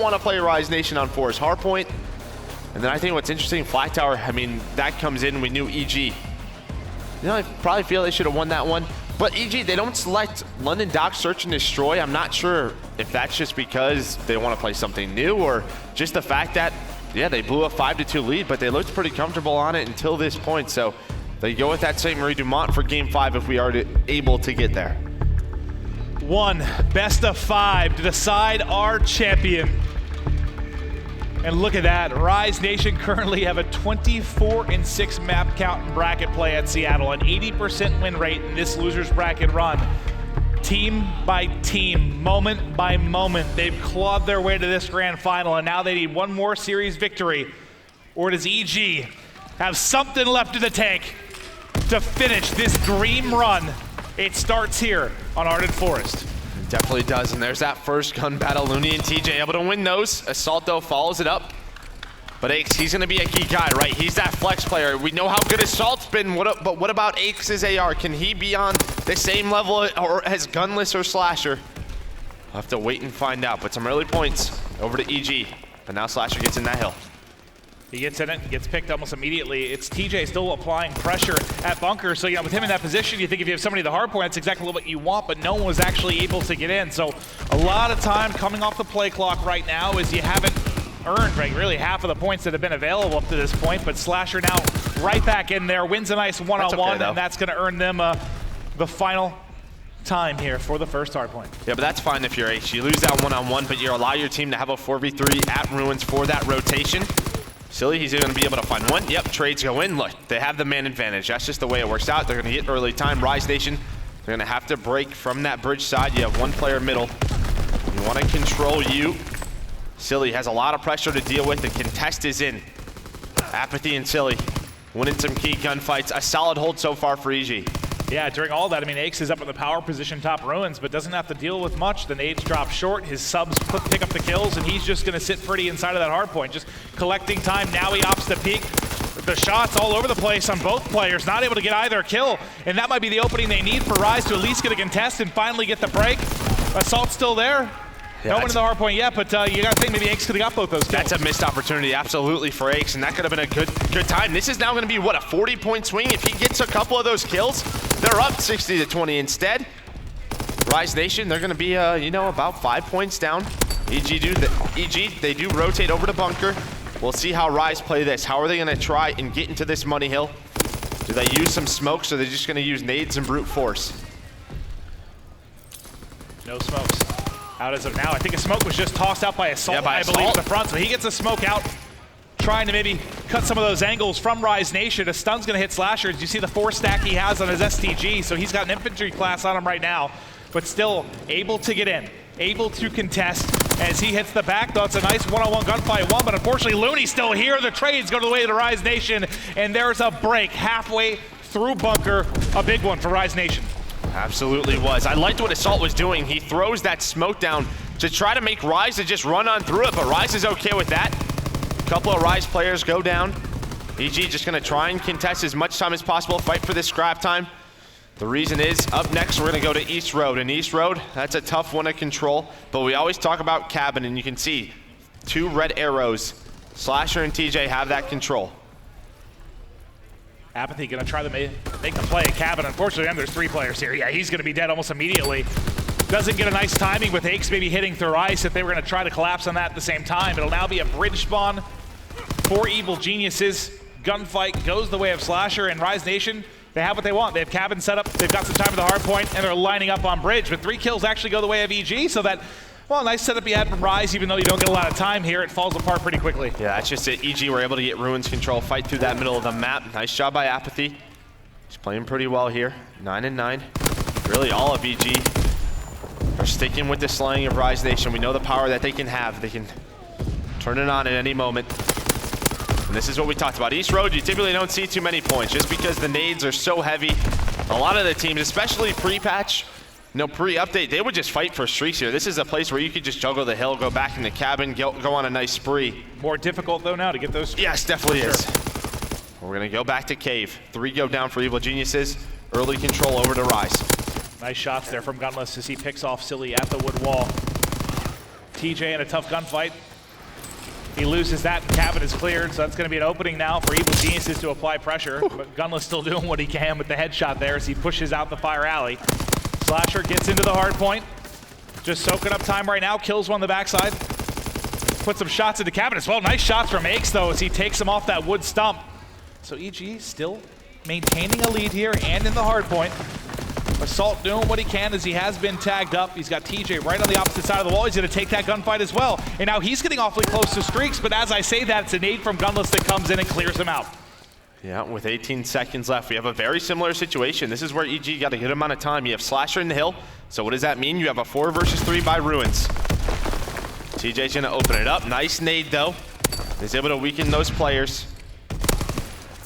want to play Rise Nation on Forest Hardpoint. And then I think what's interesting, Flak Tower, I mean, that comes in, we knew EG. You know, I probably feel they should have won that one. But EG, they don't select London Dock Search and Destroy. I'm not sure if that's just because they want to play something new or just the fact that, yeah, they blew a 5-2 lead, but they looked pretty comfortable on it until this point. So they go with that St. Marie Dumont for Game 5 if we are able to get there. One best of 5 to decide our champion. And look at that, Rise Nation currently have a 24-6 map count and bracket play at Seattle, an 80% win rate in this loser's bracket run. Team by team, moment by moment, they've clawed their way to this grand final, and now they need one more series victory. Or does EG have something left in the tank to finish this dream run? It starts here on Ardennes Forest. Definitely does, and there's that first gun battle. Looney and TJ able to win those. Assault, though, follows it up. But Aches, he's going to be a key guy, right? He's that flex player. We know how good Assault's been, but what about Aches' AR? Can he be on the same level or as Gunless or Slasher? We'll have to wait and find out, but some early points over to EG. But now Slasher gets in that hill. He gets in it, gets picked almost immediately. It's TJ still applying pressure at Bunker. So, you know, with him in that position, you think if you have somebody at the hard point, that's exactly what you want, but no one was actually able to get in. So a lot of time coming off the play clock right now is you haven't earned really half of the points that have been available up to this point, but Slasher now right back in there, wins a nice one-on-one, and that's gonna earn them the final time here for the first hard point. Yeah, but that's fine if you're H. You lose that one-on-one, but you allow your team to have a 4v3 at Ruins for that rotation. Silly, he's going to be able to find one. Yep, trades go in. Look, they have the man advantage. That's just the way it works out. They're going to get early time. Rise Nation, they're going to have to break from that bridge side. You have one player middle. You want to control you. Silly has a lot of pressure to deal with. The contest is in. Apathy and Silly winning some key gunfights. A solid hold so far for EG. Yeah, during all that, I mean, Aches is up in the power position top Ruins, but doesn't have to deal with much. The nades drop short, his subs pick up the kills, and he's just gonna sit pretty inside of that hard point, just collecting time. Now he opts to peek. The shots all over the place on both players, not able to get either kill, and that might be the opening they need for Rise to at least get a contest and finally get the break. Assault's still there. Yeah, no one in the hard point yet, but you gotta think maybe Aches could have got both those kills. That's a missed opportunity, absolutely, for Aches, and that could have been a good time. This is now gonna be, what, a 40-point swing? If he gets a couple of those kills, they're up 60-20 instead. Rise Nation, they're gonna be, you know, about 5 points down. EG, they do rotate over to Bunker. We'll see how Rise play this. How are they gonna try and get into this money hill? Do they use some smokes, or are they just gonna use nades and brute force? No smokes. Out as of now. I think a smoke was just tossed out by Assault, yeah, I believe, at the front. So he gets a smoke out, trying to maybe cut some of those angles from Rise Nation. A stun's gonna hit Slasher. As you see the 4 stack he has on his STG, so he's got an infantry class on him right now, but still able to get in, able to contest as he hits the back. Though it's a nice one-on-one gunfight one, but unfortunately Looney's still here. The trades go to the way of the Rise Nation, and there's a break halfway through Bunker. A big one for Rise Nation. Absolutely was. I liked what Assault was doing. He throws that smoke down to try to make Rise to just run on through it, but Rise is okay with that. A couple of Rise players go down. EG just gonna try and contest as much time as possible, fight for this scrap time. The reason is, up next we're gonna go to East Road, and East Road, that's a tough one to control, but we always talk about cabin, and you can see 2 red arrows. Slasher and TJ have that control. Apathy gonna try to make the play at cabin. Unfortunately, there's 3 players here. Yeah, he's gonna be dead almost immediately. Doesn't get a nice timing with Aches maybe hitting through ice if they were gonna try to collapse on that at the same time. It'll now be a bridge spawn for Evil Geniuses. Gunfight goes the way of Slasher, and Rise Nation, they have what they want. They have cabin set up, they've got some time at the hard point, and they're lining up on bridge. But 3 kills actually go the way of EG, so that, well, nice setup you had from Rise. Even though you don't get a lot of time here, it falls apart pretty quickly. Yeah, that's just it. EG were able to get Ruins control, fight through that middle of the map. Nice job by Apathy. He's playing pretty well here. 9-9. Really all of EG are sticking with the slaying of Rise Nation. We know the power that they can have. They can turn it on at any moment. And this is what we talked about. East Road, you typically don't see too many points just because the nades are so heavy. A lot of the teams, especially pre-patch, no pre-update, they would just fight for streaks here. This is a place where you could just juggle the hill, go back in the cabin, go on a nice spree. More difficult though now to get those streaks. Yes, definitely is. We're gonna go back to Cave. 3 go down for Evil Geniuses. Early control over to Rise. Nice shots there from Gunless as he picks off Silly at the wood wall. TJ in a tough gunfight. He loses that, and cabin is cleared, so that's going to be an opening now for Evil Geniuses to apply pressure. But Gunless still doing what he can with the headshot there as he pushes out the fire alley. Slasher gets into the hard point. Just soaking up time right now, kills one on the backside. Put some shots into cabin as well. Nice shots from Aches, though, as he takes him off that wood stump. So EG still maintaining a lead here and in the hard point. Assault doing what he can as he has been tagged up. He's got TJ right on the opposite side of the wall. He's going to take that gunfight as well. And now he's getting awfully close to streaks, but as I say that, it's a nade from Gunless that comes in and clears him out. Yeah, with 18 seconds left, we have a very similar situation. This is where EG got a good amount of time. You have Slasher in the hill. So what does that mean? You have a 4 versus 3 by Ruins. TJ's going to open it up. Nice nade, though. He's able to weaken those players.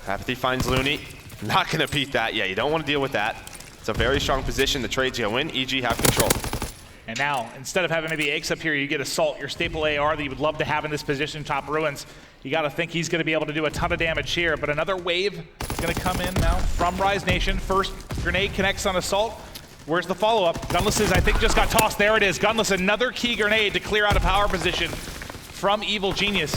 Apathy finds Looney. Not going to beat that. Yeah, you don't want to deal with that. It's a very strong position. The trades go in. EG have control. And now, instead of having maybe Aches up here, you get Assault, your staple AR that you would love to have in this position, top Ruins. You got to think he's going to be able to do a ton of damage here. But another wave is going to come in now from Rise Nation. First grenade connects on Assault. Where's the follow-up? Gunless I think, just got tossed. There it is. Gunless, another key grenade to clear out a power position from Evil Genius.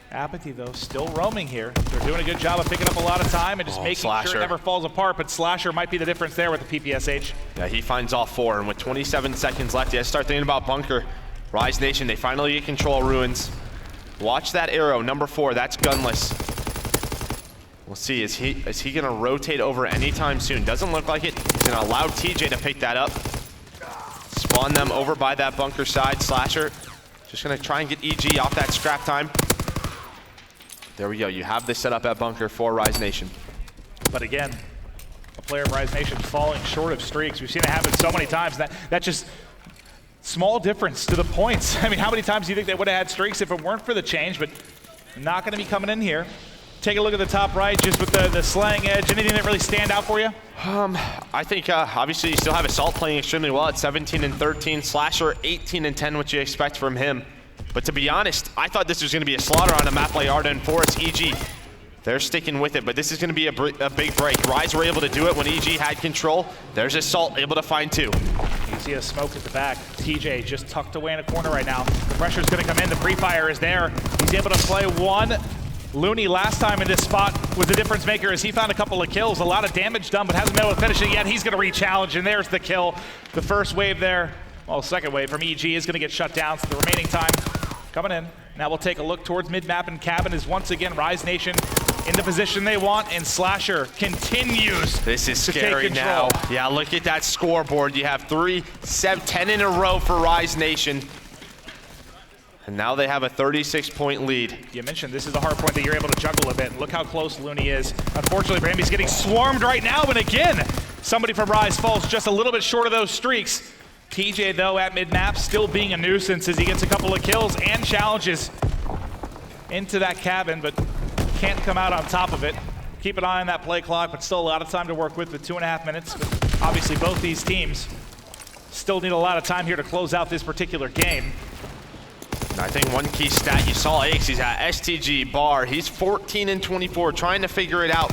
Apathy, though, still roaming here. They're doing a good job of picking up a lot of time and just making sure it never falls apart, but Slasher might be the difference there with the PPSH. Yeah, he finds all 4, and with 27 seconds left, you have to start thinking about bunker. Rise Nation, they finally get control of Ruins. Watch that arrow, number 4, that's Gunless. We'll see, is he gonna rotate over anytime soon? Doesn't look like it. He's gonna allow TJ to pick that up. Spawn them over by that bunker side. Slasher, just gonna try and get EG off that scrap time. There we go, you have this set up at bunker for Rise Nation. But again, a player of Rise Nation falling short of streaks. We've seen it happen so many times. That just small difference to the points. I mean, how many times do you think they would have had streaks if it weren't for the change? But not going to be coming in here. Take a look at the top right, just with the slang edge. Anything that really stand out for you? I think obviously you still have Assault playing extremely well at 17 and 13. Slasher 18 and 10, what you expect from him. But to be honest, I thought this was going to be a slaughter on a map like Ardennes Forest. EG, they're sticking with it, but this is going to be a big break. Rise were able to do it when EG had control. There's Assault able to find 2. You see a smoke at the back. TJ just tucked away in a corner right now. The pressure's going to come in. The pre-fire is there. He's able to play one. Looney last time in this spot was the difference maker as he found a couple of kills. A lot of damage done, but hasn't been able to finish it yet. He's going to re-challenge, and there's the kill. The first wave there, well, second wave from EG is going to get shut down, so the remaining time coming in. Now we'll take a look towards mid-map, and cabin is once again Rise Nation in the position they want, and Slasher continues. This is scary now. Yeah, look at that scoreboard. You have 10 in a row for Rise Nation. And now they have a 36-point lead. You mentioned this is the hard point that you're able to juggle a bit. Look how close Looney is. Unfortunately for him, he's getting swarmed right now, and again, somebody from Rise falls just a little bit short of those streaks. TJ, though, at mid-map, still being a nuisance as he gets a couple of kills and challenges into that cabin, but can't come out on top of it. Keep an eye on that play clock, but still a lot of time to work with 2.5 minutes. But obviously, both these teams still need a lot of time here to close out this particular game. And I think one key stat, you saw Aches, he's at STG bar. He's 14 and 24, trying to figure it out.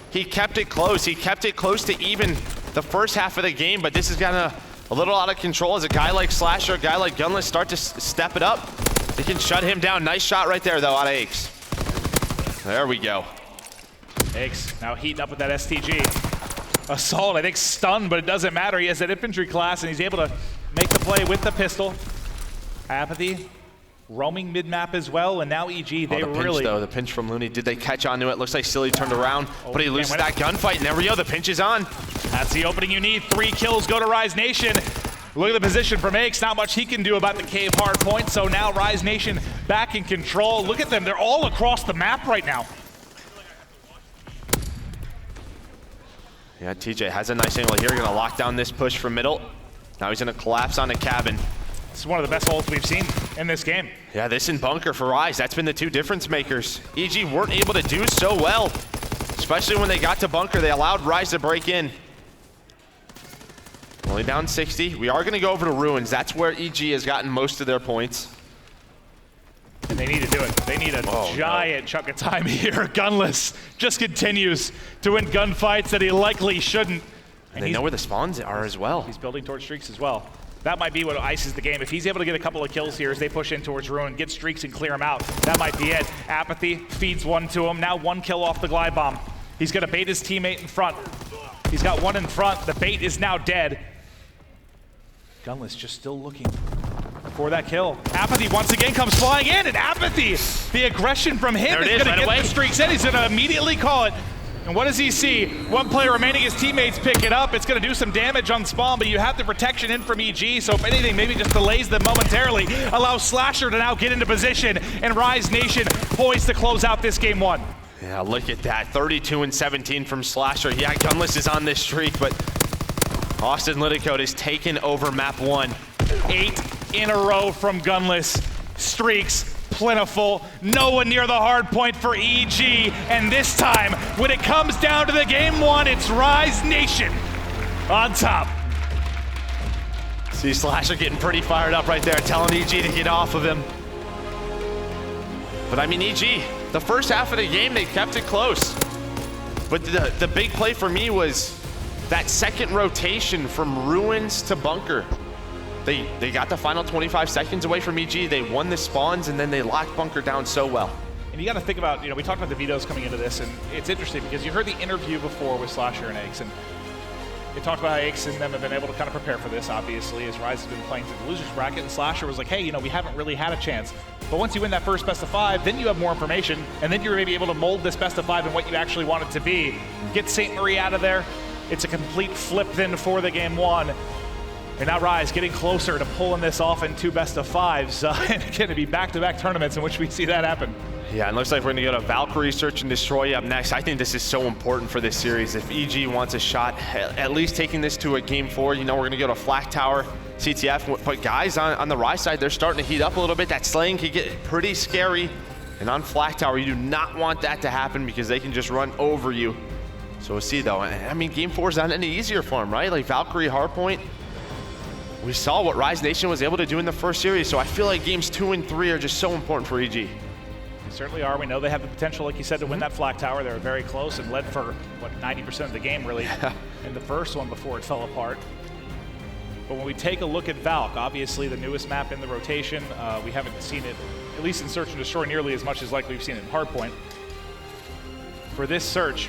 He kept it close. He kept it close to even the first half of the game, but this is kind of a little out of control as a guy like Slasher, a guy like Gunless start to step it up. They can shut him down. Nice shot right there, though, out of Aches. There we go. Aches now heating up with that STG. Assault, I think, stunned, but it doesn't matter. He has that infantry class, and he's able to make the play with the pistol. Apathy roaming mid-map as well, and now EG, they really... The pinch from Looney, did they catch on to it? Looks like Silly turned around, but he loses that gunfight, and there we go, the pinch is on. That's the opening you need. 3 kills go to Rise Nation. Look at the position from Aches. Not much he can do about the cave hard point, so now Rise Nation back in control. Look at them, they're all across the map right now. Yeah, TJ has a nice angle here. Gonna lock down this push from middle. Now he's gonna collapse on a cabin. It's one of the best ults we've seen in this game. Yeah, this in bunker for Rise. That's been the 2 difference makers. EG weren't able to do so well, especially when they got to bunker. They allowed Rise to break in. Only down 60. We are going to go over to Ruins. That's where EG has gotten most of their points. And they need to do it. They need a giant chunk of time here. Gunless just continues to win gunfights that he likely shouldn't. And they know where the spawns are as well. He's building towards streaks as well. that might be what ices the game. If he's able to get a couple of kills here as they push in towards Ruin, get streaks and clear him out, that might be it. Apathy feeds one to him. Now 1 kill off the glide bomb. He's gonna bait his teammate in front. He's got one in front. The bait is now dead. Gunless just still looking for that kill. Apathy once again comes flying in, and Apathy, the aggression from him is gonna get the streaks in. He's gonna immediately call it. And what does he see? One player remaining, his teammates pick it up. It's gonna do some damage on spawn, but you have the protection in from EG, so if anything, maybe just delays them momentarily, allows Slasher to now get into position, and Rise Nation poised to close out this game 1. Yeah, look at that, 32 and 17 from Slasher. Yeah, Gunless is on this streak, but Austin Liddicoat is taking over map 1. 8 in a row from Gunless. Streaks plentiful, no one near the hard point for EG, and this time, when it comes down to the game 1, it's Rise Nation on top. See Slasher getting pretty fired up right there, telling EG to get off of him. But I mean, EG, the first half of the game, they kept it close. But the big play for me was that second rotation from Ruins to Bunker. They got the final 25 seconds away from EG, they won the spawns, and then they locked Bunker down so well. And you got to think about, we talked about the vetoes coming into this, and it's interesting because you heard the interview before with Slasher and Aches, and they talked about how Aches and them have been able to kind of prepare for this, obviously, as Rise has been playing through the losers bracket, and Slasher was like, hey, we haven't really had a chance. But once you win that first best of 5, then you have more information, and then you're maybe able to mold this best of 5 and what you actually want it to be. Get St. Marie out of there. It's a complete flip then for the game 1. And now Rise getting closer to pulling this off in 2 best of 5s. And going to be back-to-back tournaments in which we see that happen. Yeah, and looks like we're going to go to Valkyrie, Search and Destroy up next. I think this is so important for this series. If EG wants a shot, at least taking this to a game 4, we're going to go to Flak Tower, CTF. But guys on the Rise side, they're starting to heat up a little bit. That slaying can get pretty scary. And on Flak Tower, you do not want that to happen because they can just run over you. So we'll see, though. I mean, game 4 is not any easier for them, right? Like Valkyrie, Hardpoint. We saw what Rise Nation was able to do in the first series, so I feel like games 2 and 3 are just so important for EG. They certainly are. We know they have the potential, like you said, to win that Flak Tower. They were very close and led for, 90% of the game, really, in the first one before it fell apart. But when we take a look at Valk, obviously the newest map in the rotation, we haven't seen it, at least in Search and Destroy, nearly as much as like we've seen it in Hardpoint. For this Search,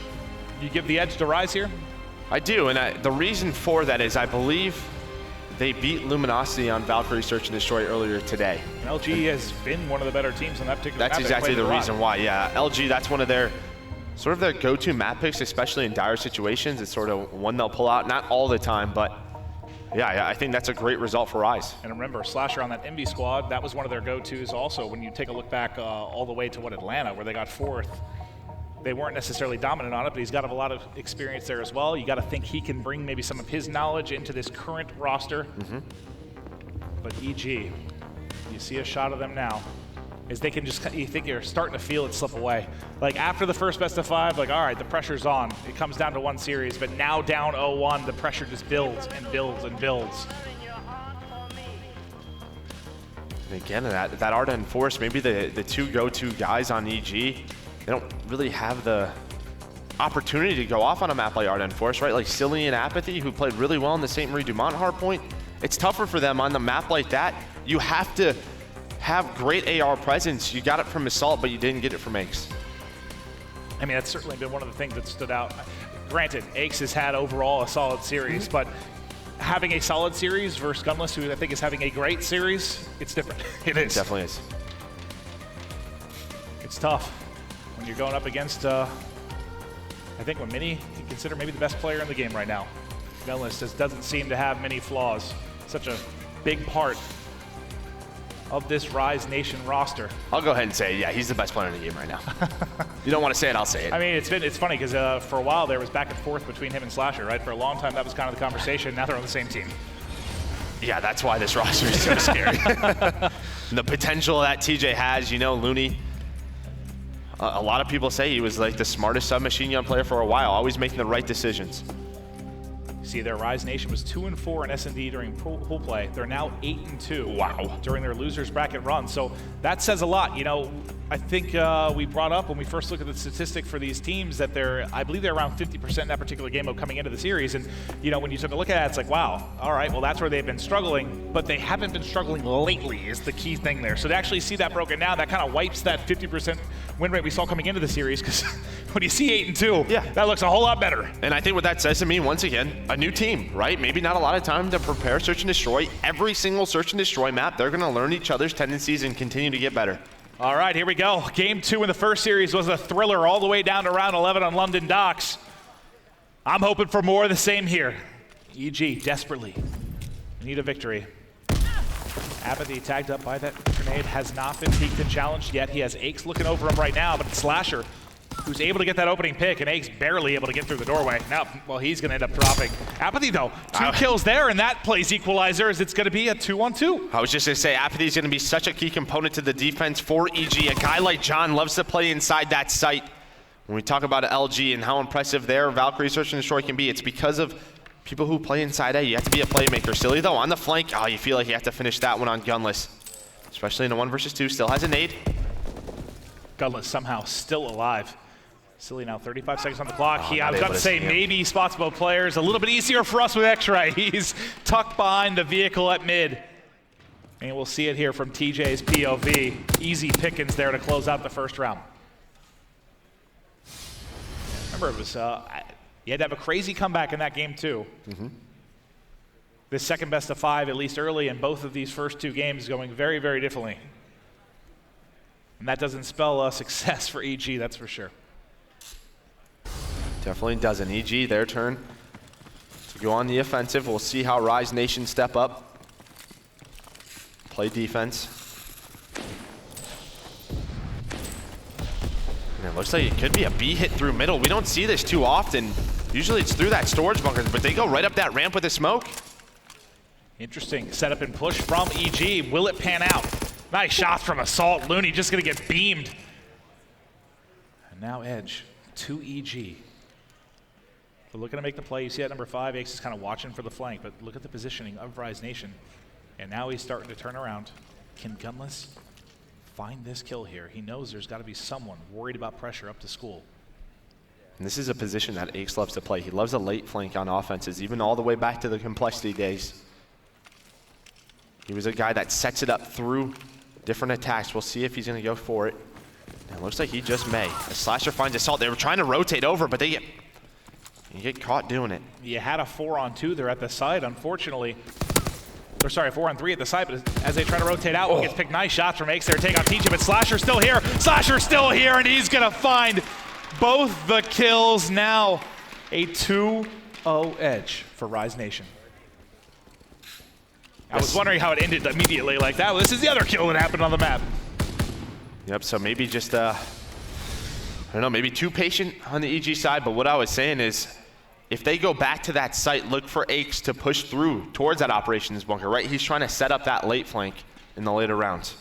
you give the edge to Rise here? I do, and the reason for that is I believe they beat Luminosity on Valkyrie Search and Destroy earlier today. And LG has been one of the better teams on that particular map. That's exactly the reason why, yeah. LG, that's one of their go-to map picks, especially in dire situations. It's sort of one they'll pull out, not all the time, but yeah, I think that's a great result for Rise. And remember, Slasher on that Envy squad, that was one of their go-tos also. When you take a look back all the way to Atlanta, where they got 4th. They weren't necessarily dominant on it, but he's got a lot of experience there as well. You got to think he can bring maybe some of his knowledge into this current roster. But EG, you see a shot of them now, is they can just, you think you're starting to feel it slip away. Like after the first best of 5, like all right, the pressure's on. It comes down to 1 series, but now down 0-1, the pressure just builds and builds and builds. And again, that Ardennes Force, maybe the 2 go-to guys on EG, they don't really have the opportunity to go off on a map like Ardennes Force, right? Like Silly and Apathy, who played really well in the St. Marie Dumont Hardpoint. It's tougher for them on the map like that. You have to have great AR presence. You got it from Assault, but you didn't get it from Aches. I mean, that's certainly been one of the things that stood out. Granted, Aches has had overall a solid series, but having a solid series versus Gunless, who I think is having a great series, it's different. It is. It definitely is. It's tough when you're going up against, I think when Mini, you consider maybe the best player in the game right now. Gunless just doesn't seem to have many flaws. Such a big part of this Rise Nation roster. I'll go ahead and say, yeah, he's the best player in the game right now. You don't want to say it, I'll say it. I mean, it's funny because for a while there was back and forth between him and Slasher, right? For a long time that was kind of the conversation. Now they're on the same team. Yeah, that's why this roster is so scary. The potential that TJ has, Looney. A lot of people say he was like the smartest submachine gun player for a while, always making the right decisions. See, their Rise Nation was 2-4 in S&D during pool play. They're now 8-2. Wow. During their losers bracket run. So that says a lot. I think we brought up when we first looked at the statistic for these teams that I believe they're around 50% in that particular game mode coming into the series. And, you know, when you took a look at it, it's like, wow, all right, well, that's where they've been struggling, but they haven't been struggling lately is the key thing there. So to actually see that broken down, that kind of wipes that 50% win rate we saw coming into the series, because when you see 8-2, yeah, that looks a whole lot better. And I think what that says to me, once again, a new team, right? Maybe not a lot of time to prepare search and destroy. Every single search and destroy map, they're going to learn each other's tendencies and continue to get better. All right, here we go. Game 2 in the first series was a thriller all the way down to round 11 on London docks. I'm hoping for more of the same here. EG desperately need a victory. Apathy tagged up by that grenade, has not been peeked and challenged yet. He has Aches looking over him right now, but it's Slasher who's able to get that opening pick, and Aches barely able to get through the doorway. Now, well, he's going to end up dropping. Apathy, though, 2 kills there, and that plays equalizer as it's going to be a 2-on-2. I was just going to say, Apathy is going to be such a key component to the defense for EG. A guy like John loves to play inside that site. When we talk about LG and how impressive their Valkyrie search and destroy can be, it's because of people who play inside A. You have to be a playmaker. Silly, though, on the flank, oh, you feel like you have to finish that one on Gunless, especially in a 1 versus 2. Still has a nade. Gunless somehow still alive. Silly now 35 seconds on the clock. Oh, I was about to say maybe he spots both players. A little bit easier for us with X-Ray. He's tucked behind the vehicle at mid. And we'll see it here from TJ's POV. Easy pickings there to close out the first round. Remember, it was you had to have a crazy comeback in that game too. The second best of 5, at least early in both of these first 2 games, going very, very differently. And that doesn't spell success for EG, that's for sure. Definitely doesn't. EG, their turn to go on the offensive. We'll see how Rise Nation step up, play defense. And it looks like it could be a B hit through middle. We don't see this too often. Usually it's through that storage bunker, but they go right up that ramp with the smoke. Interesting setup and push from EG. Will it pan out? Nice shots from Assault. Looney just gonna get beamed. And now Edge to EG. They're looking to make the play. You see at number 5, Ace is kind of watching for the flank, but look at the positioning of Rise Nation. And now he's starting to turn around. Can Gunless find this kill here? He knows there's got to be someone worried about pressure up to school. And this is a position that Ace loves to play. He loves a late flank on offenses, even all the way back to the Complexity days. He was a guy that sets it up through different attacks. We'll see if he's going to go for it. And it looks like he just may. A Slasher finds Assault. They were trying to rotate over, but you get caught doing it. You had a 4-on-2 there at the side, unfortunately. Or sorry, 4-on-3 at the side, but as they try to rotate out, one gets picked. Nice shots from Aches there, take out TJ, but Slasher's still here. Slasher's still here, and he's gonna find both the kills. Now a 2-0 edge for Rise Nation. I was wondering how it ended immediately like that. Well, this is the other kill that happened on the map. Yep, so maybe just, I don't know, maybe too patient on the EG side, but what I was saying is, if they go back to that site, look for Aches to push through towards that operations bunker, right? He's trying to set up that late flank in the later rounds.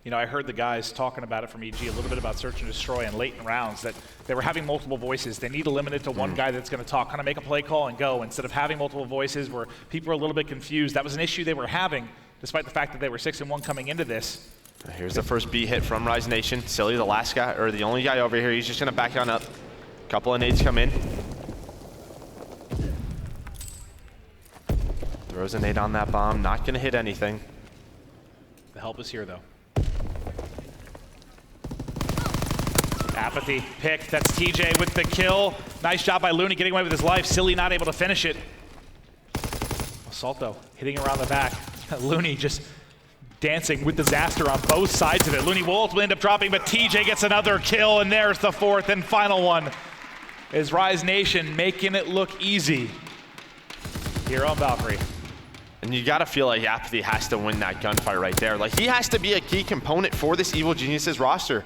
You know, I heard the guys talking about it from EG, a little bit about search and destroy and late in rounds, that they were having multiple voices. They need to limit it to one guy that's going to talk, kind of make a play call and go, instead of having multiple voices where people are a little bit confused. That was an issue they were having, despite the fact that they were 6-1 coming into this. Here's the first B hit from Rise Nation. Silly, the last guy, or the only guy over here, he's just going to back on up. Couple of nades come in. Throws a nade on that bomb, not going to hit anything. The help is here, though. Apathy picked. That's TJ with the kill. Nice job by Looney getting away with his life. Silly not able to finish it. Assault, though, hitting around the back. Looney just dancing with disaster on both sides of it. Looney will ultimately end up dropping, but TJ gets another kill, and there's the 4th and final one. Is Rise Nation making it look easy here on Valkyrie. And you gotta feel like Apathy has to win that gunfight right there. Like, he has to be a key component for this Evil Geniuses roster.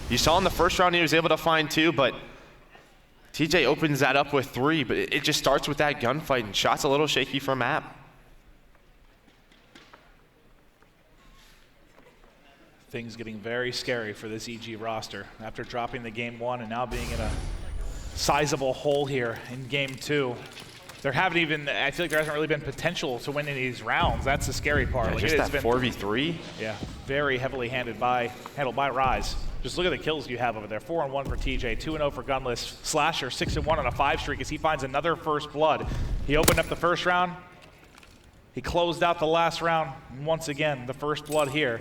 You saw in the first round he was able to find 2, but TJ opens that up with 3, but it just starts with that gunfight, and shots a little shaky from App. Things getting very scary for this EG roster after dropping the game 1 and now being in a sizable hole here in game 2. there haven't even, I feel like there hasn't really been potential to win any of these rounds. That's the scary part. Yeah, like just that 4v3. Yeah, very heavily handled by Rise. Just look at the kills you have over there. 4-1 for TJ, 2-0 for Gunless. Slasher 6-1 on a 5 streak as he finds another first blood. He opened up the first round. He closed out the last round. Once again, the first blood here.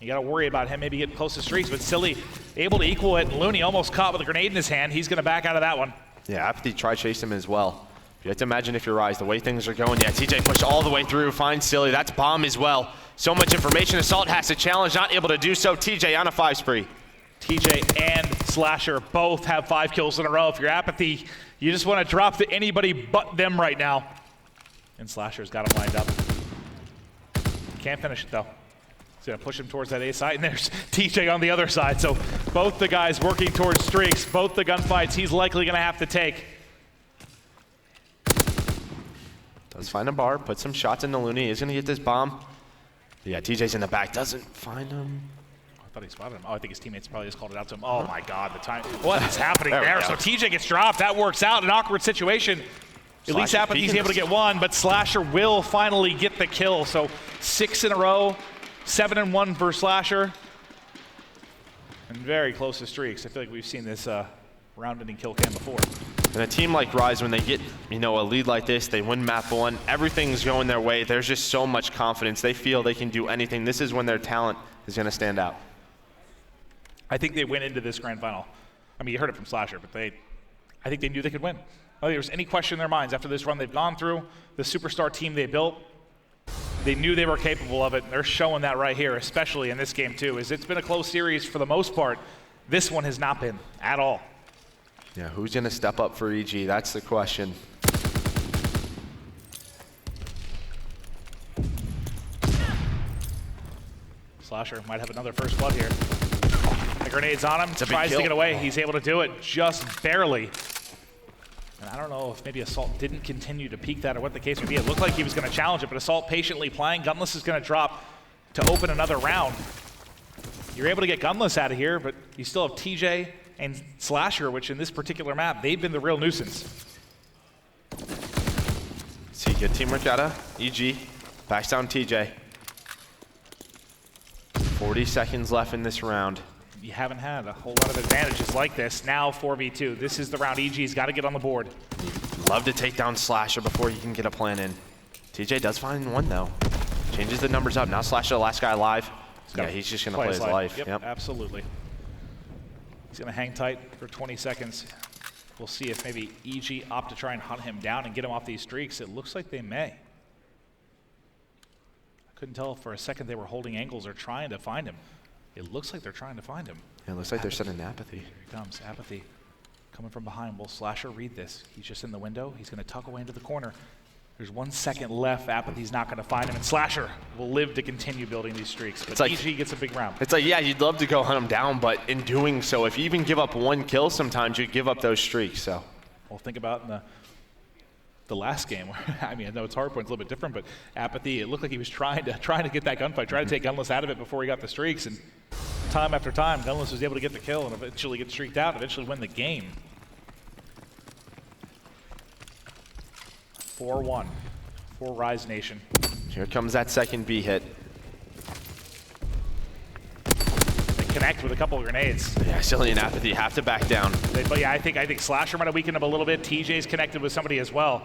You got to worry about him maybe getting close to streaks, but Silly able to equal it. And Looney almost caught with a grenade in his hand. He's going to back out of that one. Yeah, Apathy tried to chase him as well. You have to imagine if you're Rise, the way things are going. Yeah, TJ pushed all the way through, finds Silly. That's bomb as well. So much information. Assault has to challenge, not able to do so. TJ on a 5 spree. TJ and Slasher both have 5 kills in a row. If you're Apathy, you just want to drop to anybody but them right now. And Slasher's got him lined up. Can't finish it though. He's gonna push him towards that A side, and there's TJ on the other side. So both the guys working towards streaks, both the gunfights he's likely gonna have to take. Does find a bar, put some shots into Looney. He's gonna get this bomb. Yeah, TJ's in the back, doesn't find him. I thought he spotted him. Oh, I think his teammates probably just called it out to him. Oh my God, the time. What is happening there? So TJ gets dropped. That works out. An awkward situation. At least Apathy's able to get one, but Slasher will finally get the kill. So 6 in a row, 7-1 for Slasher. And very close to streaks. I feel like we've seen this round-ending kill cam before. And a team like Rise, when they get, a lead like this, they win map 1, everything's going their way. There's just so much confidence. They feel they can do anything. This is when their talent is gonna stand out. I think they went into this grand final. I mean, you heard it from Slasher, but I think they knew they could win. I don't think there was any question in their minds after this run they've gone through, the superstar team they built. They knew they were capable of it, and they're showing that right here, especially in this game too. As it's been a close series for the most part, this one has not been at all. Yeah, who's gonna step up for EG? That's the question. Slasher might have another first blood here. The grenade's on him, tries to get away. He's able to do it just barely. And I don't know if maybe Assault didn't continue to peek that or what the case would be. It looked like he was going to challenge it, but Assault patiently playing. Gunless is going to drop to open another round. You're able to get Gunless out of here, but you still have TJ and Slasher, which in this particular map, they've been the real nuisance. See, good teamwork out of EG. Backs down TJ. 40 seconds left in this round. You haven't had a whole lot of advantages like this. Now 4v2. This is the round EG's got to get on the board. Love to take down Slasher before you can get a plan in. TJ does find one though. Changes the numbers up. Now Slasher, the last guy alive. Yeah, he's just going to play his life. Yep, absolutely. He's going to hang tight for 20 seconds. We'll see if maybe EG opt to try and hunt him down and get him off these streaks. It looks like they may. I couldn't tell if for a second they were holding angles or trying to find him. It looks like they're trying to find him. Yeah, it looks like they're setting Apathy. Here he comes, Apathy. Coming from behind. Will Slasher read this? He's just in the window. He's going to tuck away into the corner. There's 1 second left. Apathy's not going to find him. And Slasher will live to continue building these streaks. But EG gets a big round. It's like, yeah, you'd love to go hunt him down, but in doing so, if you even give up 1 kill, sometimes you give up those streaks. So, well, think about in the last game. Where, I mean, I know it's Hardpoint's a little bit different, but Apathy, it looked like he was trying to get that gunfight, trying to take Gunless out of it before he got the streaks. And time after time, Gunless was able to get the kill and eventually get streaked out, eventually win the game. 4-1 for Rise Nation. Here comes that second B hit. They connect with a couple of grenades. Yeah, Silly and Apathy have to back down. But yeah, I think Slasher might have weakened him a little bit. TJ's connected with somebody as well.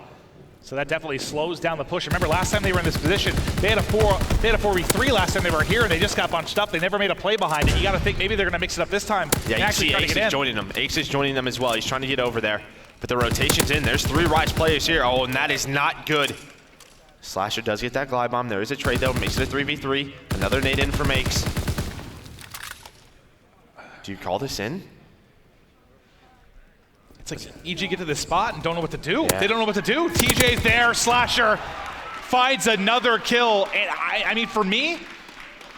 So that definitely slows down the push. Remember, last time they were in this position, they had a 4v3 last time they were here, and they just got bunched up. They never made a play behind it. You got to think maybe they're going to mix it up this time. Yeah, you see Ace is joining them. Ace is joining them as well. He's trying to get over there. But the rotation's in. There's 3 Rise players here. Oh, and that is not good. Slasher does get that glide bomb. There is a trade, though. Makes it a 3v3. Another nade in for Makes. Do you call this in? It's like EG get to this spot and don't know what to do. Yeah. They don't know what to do. TJ's there. Slasher finds another kill. And I mean, for me,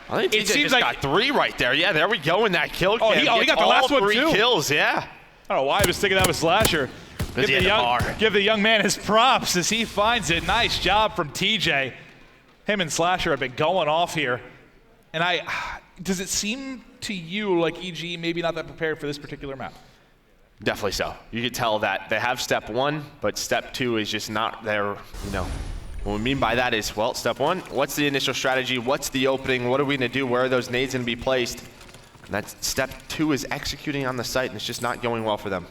I think TJ just got 3 right there. Yeah, there we go in that kill cam. He got the last one, too. 3 kills, yeah. I don't know why I was thinking that was Slasher. Give the young man his props as he finds it. Nice job from TJ. Him and Slasher have been going off here. And does it seem to you like EG maybe not that prepared for this particular map? Definitely so. You could tell that they have step 1, but step 2 is just not there, you know. What we mean by that is, well, step 1, what's the initial strategy? What's the opening? What are we gonna do? Where are those nades gonna be placed? And that's step 2 is executing on the site, and it's just not going well for them.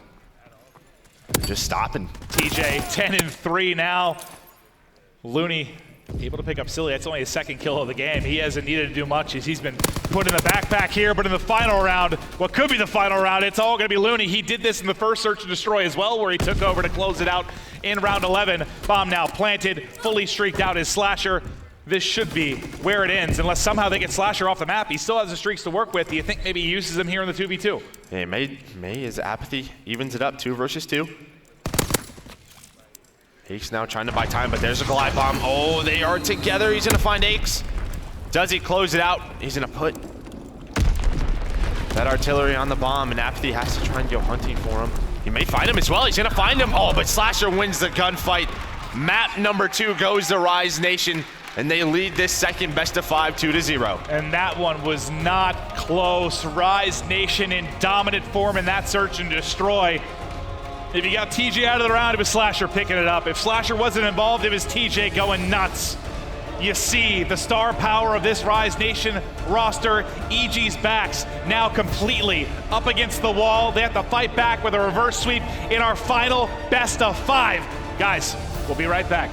Just stopping. TJ 10-3 now. Looney able to pick up Silly. That's only his second kill of the game. He hasn't needed to do much as he's been put in the backpack here, but in the final round, what could be the final round, it's all gonna be Looney. He did this in the first search and destroy as well, where he took over to close it out in round 11. Bomb now planted, fully streaked out his Slasher. This should be where it ends, unless somehow they get Slasher off the map. He still has the streaks to work with. Do you think maybe he uses them here in the 2v2? Yeah, May is Apathy, evens it up 2 versus 2. Aches now trying to buy time, but there's a glide bomb. Oh, they are together. He's gonna find Aches. Does he close it out? He's gonna put that artillery on the bomb, and Apathy has to try and go hunting for him. He may find him as well. He's gonna find him. Oh, but Slasher wins the gunfight. Map number 2 goes to Rise Nation, and they lead this second best of 5, 2-0. And that one was not close. Rise Nation in dominant form in that search and destroy. If you got TJ out of the round, it was Slasher picking it up. If Slasher wasn't involved, it was TJ going nuts. You see the star power of this Rise Nation roster. EG's backs now completely up against the wall. They have to fight back with a reverse sweep in our final best of 5. Guys, we'll be right back.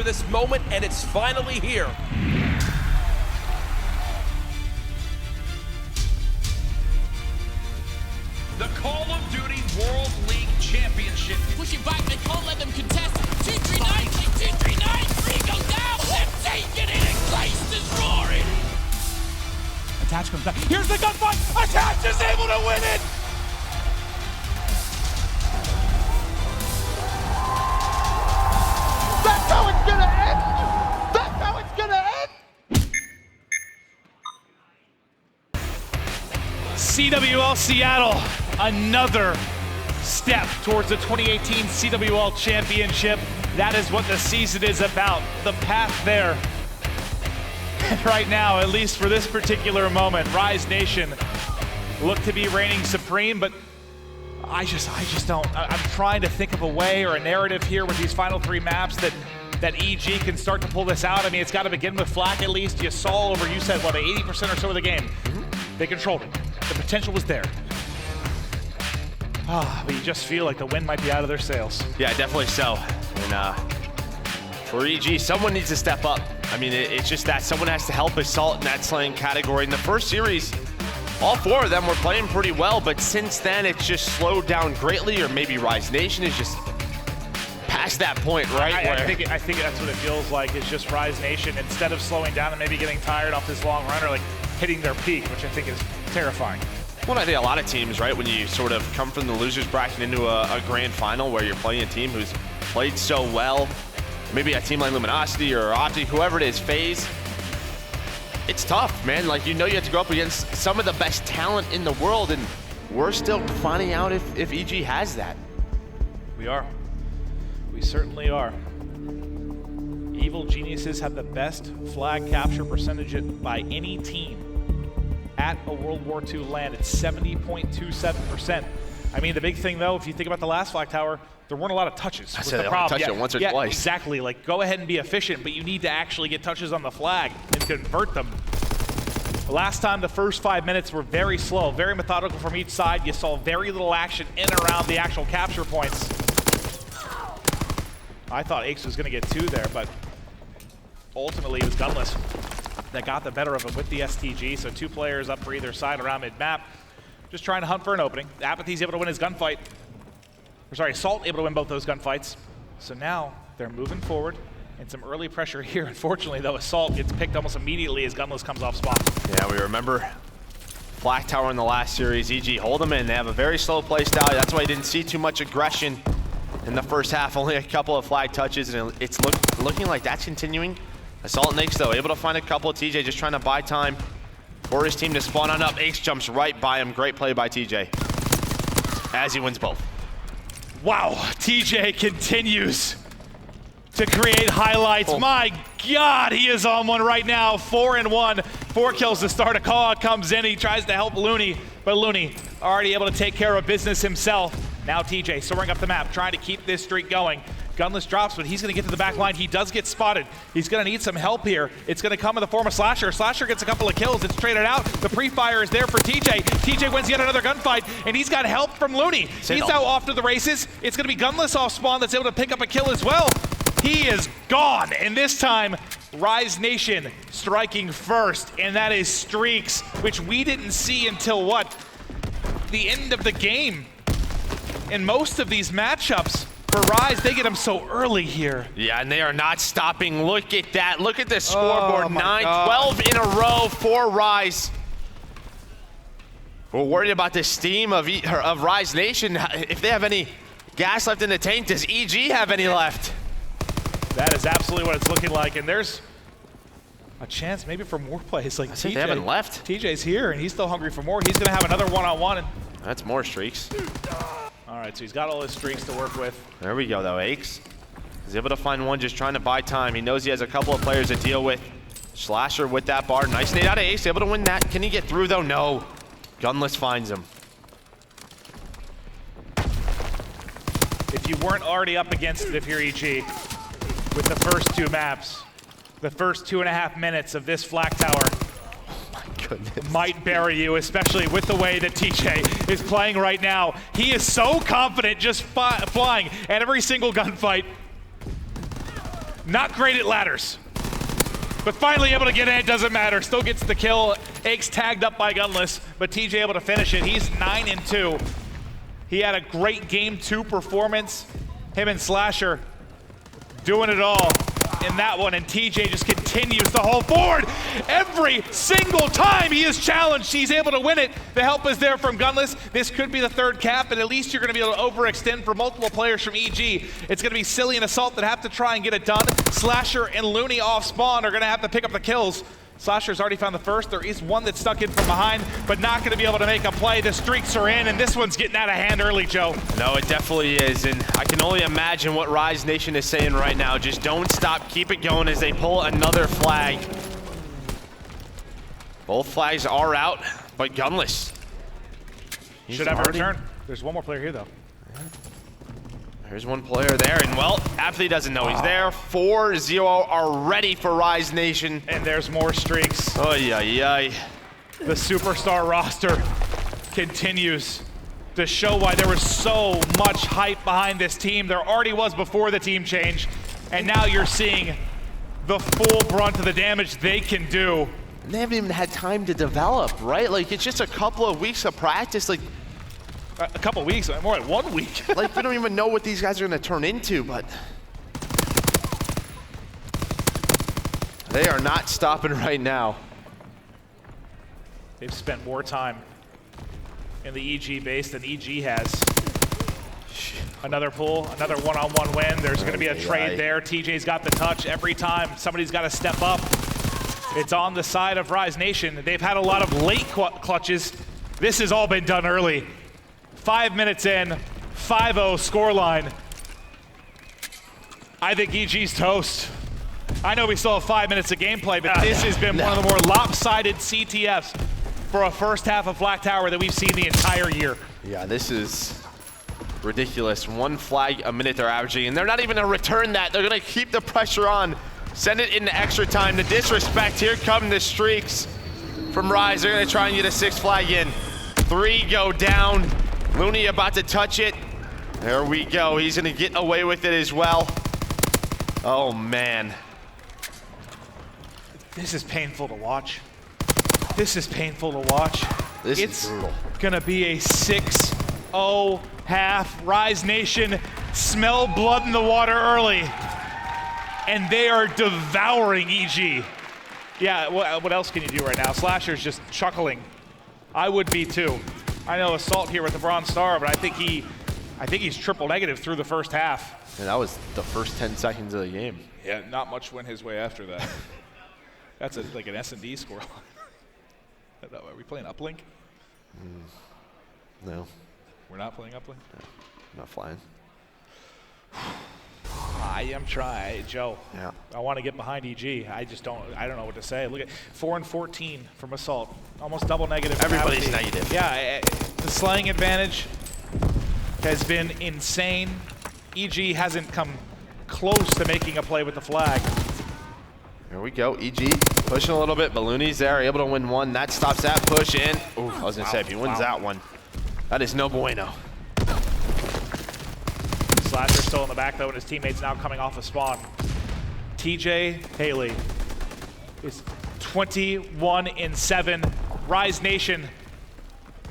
this moment, and it's finally here. The Call of Duty World League Championship. Pushing back, they can't let them contest. 239, 239, 3 go down. They're taking it, and Geist is roaring. Attach comes back. Here's the gunfight. Attach is able to win it. That's how it's gonna end! That's how it's gonna end! CWL Seattle, another step towards the 2018 CWL Championship. That is what the season is about, the path there. And right now, at least for this particular moment, Rise Nation look to be reigning supreme, but I just don't. I'm trying to think of a way or a narrative here with these final 3 maps that EG can start to pull this out. I mean, it's got to begin with Flak at least. You saw over, you said, what, 80% or so of the game. They controlled it. The potential was there. But you just feel like the wind might be out of their sails. Yeah, definitely so. And for EG, someone needs to step up. I mean, it's just that someone has to help Assault in that slaying category. In the first series, all 4 of them were playing pretty well, but since then it's just slowed down greatly, or maybe Rise Nation is just past that point, right? I think that's what it feels like. It's just Rise Nation, instead of slowing down and maybe getting tired off this long run, or like hitting their peak, which I think is terrifying. Well, I think a lot of teams, right, when you sort of come from the losers bracket into a grand final where you're playing a team who's played so well, maybe a team like Luminosity or Optic, whoever it is, FaZe, it's tough, man. Like, you know you have to go up against some of the best talent in the world, and we're still finding out if EG has that. We are. We certainly are. Evil Geniuses have the best flag capture percentage by any team at a World War II land. It's 70.27%. I mean, the big thing, though, if you think about the last flag tower, there weren't a lot of touches. I said they only touched it once or twice. Exactly. Like, go ahead and be efficient, but you need to actually get touches on the flag and convert them. Last time, the first 5 minutes were very slow, very methodical from each side. You saw very little action in and around the actual capture points. I thought Aches was going to get 2 there, but ultimately it was Gunless that got the better of him with the STG. So 2 players up for either side around mid-map, just trying to hunt for an opening. Apathy's able to win his gunfight. Or sorry, Assault able to win both those gunfights. So now they're moving forward, and some early pressure here. Unfortunately, though, Assault gets picked almost immediately as Gunless comes off spawn. Yeah, we remember Flak Tower in the last series. EG hold them in. They have a very slow play style. That's why you didn't see too much aggression in the first half. Only a couple of flag touches, and it's looking like that's continuing. Assault and Aches, though, able to find a couple of TJ, just trying to buy time for his team to spawn on up. Aches jumps right by him. Great play by TJ as he wins both. Wow, TJ continues to create highlights. Oh. My God, he is on one right now. 4-1, 4 kills to start. A call comes in, he tries to help Looney, but Looney already able to take care of business himself. Now TJ soaring up the map, trying to keep this streak going. Gunless drops, but he's going to get to the back line. He does get spotted. He's going to need some help here. It's going to come in the form of Slasher. Slasher gets a couple of kills. It's traded out. The pre-fire is there for TJ. TJ wins yet another gunfight, and he's got help from Looney. He's now off to the races. It's going to be Gunless off spawn that's able to pick up a kill as well. He is gone, and this time, Rise Nation striking first, and that is Streaks, which we didn't see until what? The end of the game. In most of these matchups, for Rise, they get them so early here. Yeah, and they are not stopping. Look at that. Look at the scoreboard. 12 in a row for Rise. We're worried about the steam of Rise Nation. If they have any gas left in the tank, does EG have any left? That is absolutely what it's looking like, and there's a chance maybe for more plays. Like TJ, they haven't left. TJ's here, and he's still hungry for more. He's going to have another one-on-one. That's more streaks. All right, so he's got all his streaks to work with. There we go, though. Aches is able to find one, just trying to buy time. He knows he has a couple of players to deal with. Slasher with that bar. Nice nade out of Ace, able to win that. Can he get through, though? No. Gunless finds him. If you weren't already up against it, if you're EG, with the first 2 maps, the first 2.5 minutes of this Flak Tower might bury you, especially with the way that TJ is playing right now. He is so confident just flying at every single gunfight. Not great at ladders. But finally able to get in, it doesn't matter. Still gets the kill. Aches tagged up by Gunless, but TJ able to finish it. He's 9-2. He had a great game 2 performance. Him and Slasher doing it all in that one, and TJ just continues to hold forward. Every single time he is challenged, he's able to win it. The help is there from Gunless. This could be the 3rd cap, and at least you're going to be able to overextend for multiple players from EG. It's going to be Silly and Assault that have to try and get it done. Slasher and Looney off spawn are going to have to pick up the kills. Slasher's already found the first. There is one that's stuck in from behind, but not going to be able to make a play. The streaks are in, and this one's getting out of hand early, Joe. No, it definitely is, and I can only imagine what Rise Nation is saying right now. Just don't stop, keep it going as they pull another flag. Both flags are out, but Gunless. Should have a return. There's one more player here, though. There's one player there, and well, Apathy doesn't know he's there. 4-0 are ready for Rise Nation. And there's more streaks. Ay, ay, ay. The superstar roster continues to show why there was so much hype behind this team. There already was before the team change, and now you're seeing the full brunt of the damage they can do. And they haven't even had time to develop, right? Like, it's just a couple of weeks of practice. Like, A couple weeks, more like 1 week. like, we don't even know what these guys are going to turn into, but they are not stopping right now. They've spent more time in the EG base than EG has. Another pull, another one-on-one win. There's going to be a trade there. TJ's got the touch every time. Somebody's got to step up. It's on the side of Rise Nation. They've had a lot of late clutches. This has all been done early. 5 minutes in, 5-0 scoreline. I think EG's toast. I know we still have 5 minutes of gameplay, but this has been one of the more lopsided CTFs for a first half of Flak Tower that we've seen the entire year. Yeah, this is ridiculous. 1 flag a minute they're averaging, and they're not even going to return that. They're going to keep the pressure on, send it into extra time. The disrespect, here come the streaks from Rise. They're going to try and get a 6th flag in. 3 go down. Looney about to touch it. There we go. He's going to get away with it as well. Oh, man. This is painful to watch. This is painful to watch. This it's is brutal. Going to be a 6-0 half. Rise Nation smell blood in the water early. And they are devouring EG. Yeah, what else can you do right now? Slasher's just chuckling. I would be too. I know Assault here with the Bronze Star, but I think he's triple negative through the first half. And that was the first 10 seconds of the game. Yeah, not much went his way after that. That's like an S&D score. Are we playing uplink? No, We're not playing uplink? not flying. I am trying, Joe. Yeah. I want to get behind EG. I don't know what to say. Look at 4-14 from Assault. Almost double negative. Everybody's negative. Yeah, the slaying advantage has been insane. EG hasn't come close to making a play with the flag. Here we go. EG pushing a little bit. Ballooni's there, able to win 1. That stops that push in. Ooh, I was going to say, if he wins that one, that is no bueno. Slasher still in the back, though, and his teammates now coming off of spawn. TJ Haley is 21-7. Rise Nation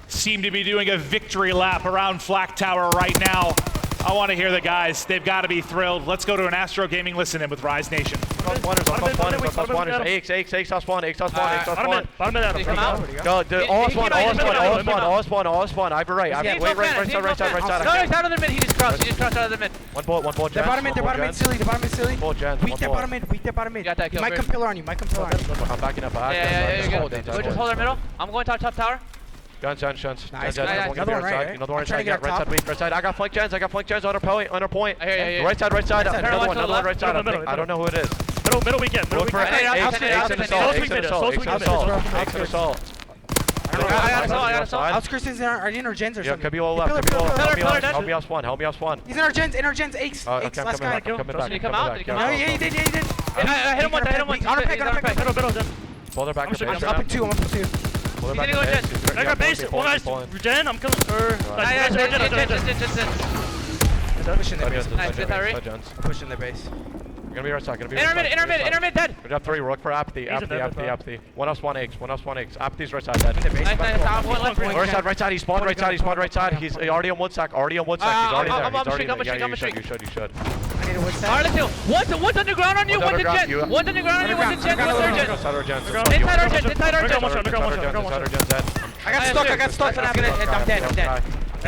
seem to be doing a victory lap around Flak Tower right now. I want to hear the guys. They've got to be thrilled. Let's go to an Astro Gaming listen-in with Rise Nation. Aix top spawn. Go, all spawn. Ivor right. Right side. No, he's out of the mid. He just crossed out of the mid. One bullet, They're bottom mid, silly. Full gens. Weak there, bottom mid. Got that kill. Might come pillar on you. I'm backing up. Yeah, you're good. Just hold our middle. I'm going top tower. Guns. Nice. Another one right side. I got flank gens under point. Yeah. Right side. Another one right side. I don't know who it is. Middle weekend. Look for Aix and Assault. I got Assault. Outskirts are in our gens or something. Could be all left. Help me off spawn. He's in our gens. Aix. Okay, Last guy. I'm coming back. Did he come out? Yeah, he did. I hit him once. On our peg. Middle. Pull their back. I'm up in 2. Pull their He's gonna go gens. I got base. One guy's Jen. I'm killing. Pushing their base. Gonna be right side. Gonna be Intermid, dead. Good job, 3. We're looking for apathy. He's a dead, bro. Apathy. 1 up, 1 X. 1 up, 1 X. Apathy's right side, dead. Nice. Right side. He spawned right side. He's already on 1 sec. He's already there. I'm Yeah, streak. you should. I need a wood stack. Alright, let's go. One's underground on you, one's in gen. One's underground on you, one's in gen, one's urgent. Inside our gens. Inside our gens. Inside our gens, dead. I got stuck, and I'm dead.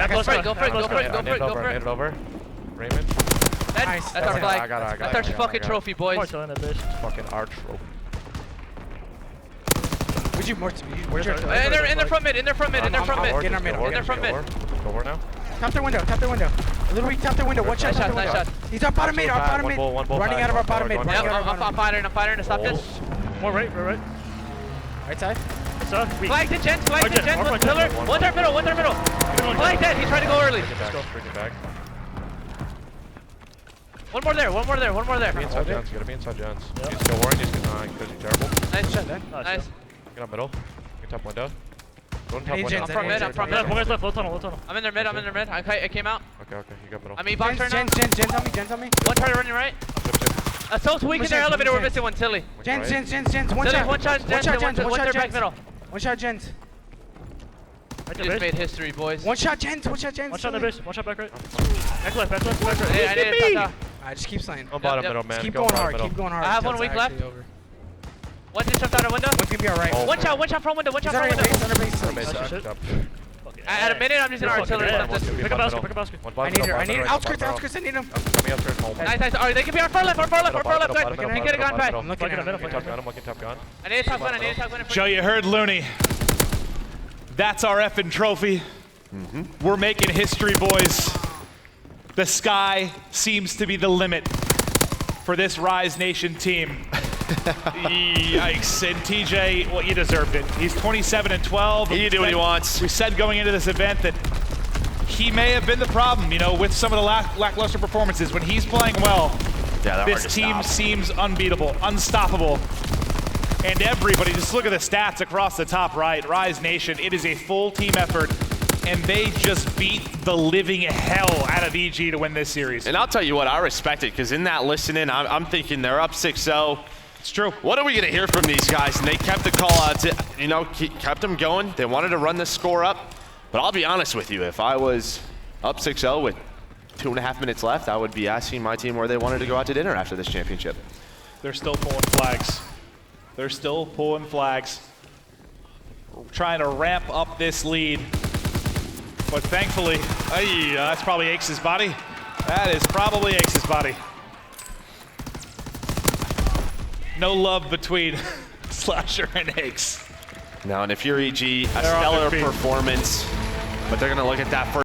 Go for it. Hand it over. Raymond. Nice. That's our flag. I got it. That's our fucking trophy, boys. Fucking our trophy. Would you more to me? Where's your In their front mid. Get in our middle. In their front mid. Go over now. Top their window. A little weak, top their window. One shot, top their window. Nice shot. He's our bottom mid, Running out of our bottom mid. I'm firing to stop this. More right. Right side. Flag to gens, one pillar. One's our middle. Flag dead, he's trying to go early. Bring it back. One more there. Be inside gens. You gotta be inside gens. You just go warren. You just get because you're terrible. Nice shot, nice. Get up middle. Get top window. Go on top Need window. gens, I'm from mid. One guy's left, low tunnel. I'm in their mid. I came out. Okay. You got middle. I'm E-box right now. Gens on me. One target running right. Assault's weak in their elevator. We're missing one. Tilly. Gens. One Tilly, shot. one shot. One third back middle. One shot, gens. We just made history, boys. One shot, gens. One shot in the base. One shot back right. Back left. Hey, I didn't touch. Alright, just keep slaying. On bottom middle, man. Just keep Go going bottom middle. hard. I have one weak left. One just jumped out a window. One's gonna be alright. One shot front window. He's under base. At a minute, I'm using artillery. Pick a basket. I need outskirts. I need him. Coming outskirts home. Nice. Alright, they can be our far left side. We can get a gun back. I'm looking at him. I'm looking top gun. I need a top gun. Joe, you heard Looney. That's our effing trophy. We're making history, boys. The sky seems to be the limit for this Rise Nation team. Yikes. And TJ, well, you deserved it. He's 27-12. He can do what he wants. We said going into this event that he may have been the problem, with some of the lackluster performances. When he's playing well, this team seems unbeatable, unstoppable. And everybody, just look at the stats across the top right. Rise Nation, it is a full team effort. And they just beat the living hell out of EG to win this series. And I'll tell you what, I respect it, because in that listening, I'm thinking they're up 6-0. It's true. What are we going to hear from these guys? And they kept the call outs, kept them going. They wanted to run the score up. But I'll be honest with you, if I was up 6-0 with 2.5 minutes left, I would be asking my team where they wanted to go out to dinner after this championship. They're still pulling flags. We're trying to ramp up this lead. But thankfully, that's probably Aches' body. That is probably Aches' body. No love between Slasher and Aches. Now, and if you're EG, a stellar performance, but they're going to look at that first